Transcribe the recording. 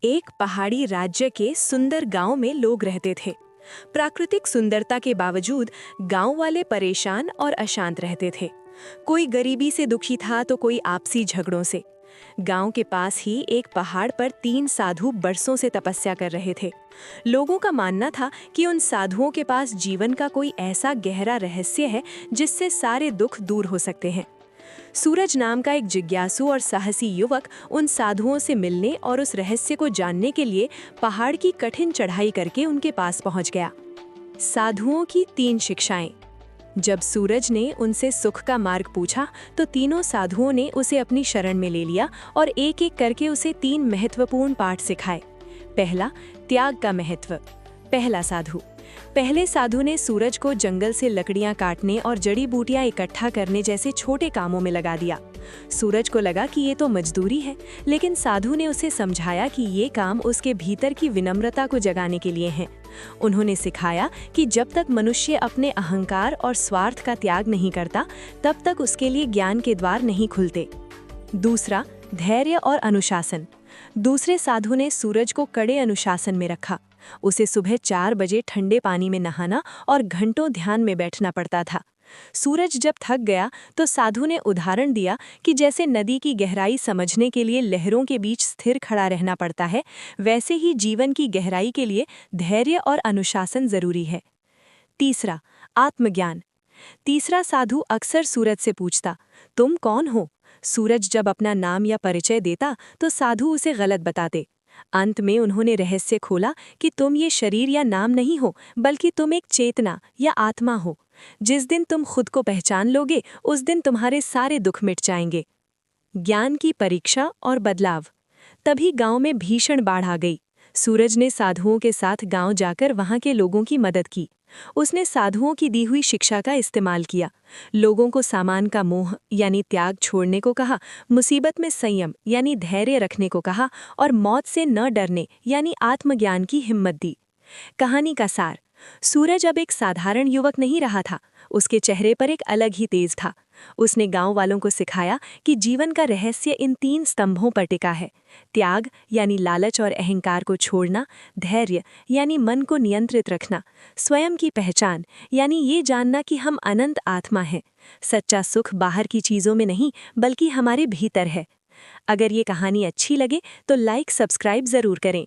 एक पहाड़ी राज्य के सुंदर गांव में लोग रहते थे। प्राकृतिक सुंदरता के बावजूद गांव वाले परेशान और अशांत रहते थे। कोई गरीबी से दुखी था तो कोई आपसी झगड़ों से। गांव के पास ही एक पहाड़ पर 3 साधु बरसों से तपस्या कर रहे थे। लोगों का मानना था कि उन साधुओं के पास जीवन का कोई ऐसा गहरा रहस्य है जिससे सारे दुख दूर हो सकते हैं। सूरज नाम का एक जिज्ञासु और साहसी युवक उन साधुओं से मिलने और उस रहस्य को जानने के लिए पहाड़ की कठिन चढ़ाई करके उनके पास पहुंच गया। साधुओं की 3 शिक्षाएं। जब सूरज ने उनसे सुख का मार्ग पूछा तो तीनों साधुओं ने उसे अपनी शरण में ले लिया और एक एक करके उसे 3 महत्वपूर्ण पाठ सिखाए। पहला, त्याग का महत्व। पहले साधु ने सूरज को जंगल से लकड़ियां काटने और जड़ी बूटियां इकट्ठा करने जैसे छोटे कामों में लगा दिया। सूरज को लगा कि ये तो मजदूरी है, लेकिन साधु ने उसे समझाया कि ये काम उसके भीतर की विनम्रता को जगाने के लिए हैं। उन्होंने सिखाया कि जब तक मनुष्य अपने अहंकार और स्वार्थ का त्याग नहीं करता, तब तक उसके लिए ज्ञान के द्वार नहीं खुलते। दूसरा, धैर्य और अनुशासन। दूसरे साधु ने सूरज को कड़े अनुशासन में रखा। उसे सुबह 4 बजे ठंडे पानी में नहाना और घंटों ध्यान में बैठना पड़ता था। सूरज जब थक गया तो साधु ने उदाहरण दिया कि जैसे नदी की गहराई समझने के लिए लहरों के बीच स्थिर खड़ा रहना पड़ता है, वैसे ही जीवन की गहराई के लिए धैर्य और अनुशासन जरूरी है। तीसरा, आत्मज्ञान। तीसरा साधु अक्सर सूरज से पूछता, तुम कौन हो? सूरज जब अपना नाम या परिचय देता तो साधु उसे गलत बताते। अंत में उन्होंने रहस्य खोला कि तुम ये शरीर या नाम नहीं हो, बल्कि तुम एक चेतना या आत्मा हो। जिस दिन तुम खुद को पहचान लोगे, उस दिन तुम्हारे सारे दुख मिट जाएंगे। ज्ञान की परीक्षा और बदलाव। तभी गांव में भीषण बाढ़ आ गई। सूरज ने साधुओं के साथ गांव जाकर वहां के लोगों की मदद की। उसने साधुओं की दी हुई शिक्षा का इस्तेमाल किया। लोगों को सामान का मोह यानी त्याग छोड़ने को कहा, मुसीबत में संयम यानी धैर्य रखने को कहा और मौत से न डरने यानी आत्मज्ञान की हिम्मत दी। कहानी का सार। सूरज अब एक साधारण युवक नहीं रहा था, उसके चेहरे पर एक अलग ही तेज था। उसने गांव वालों को सिखाया कि जीवन का रहस्य इन 3 स्तंभों पर टिका है। त्याग यानी लालच और अहंकार को छोड़ना, धैर्य यानी मन को नियंत्रित रखना, स्वयं की पहचान यानी ये जानना कि हम अनंत आत्मा हैं। सच्चा सुख बाहर की चीज़ों में नहीं, बल्कि हमारे भीतर है। अगर ये कहानी अच्छी लगे तो लाइक सब्सक्राइब ज़रूर करें।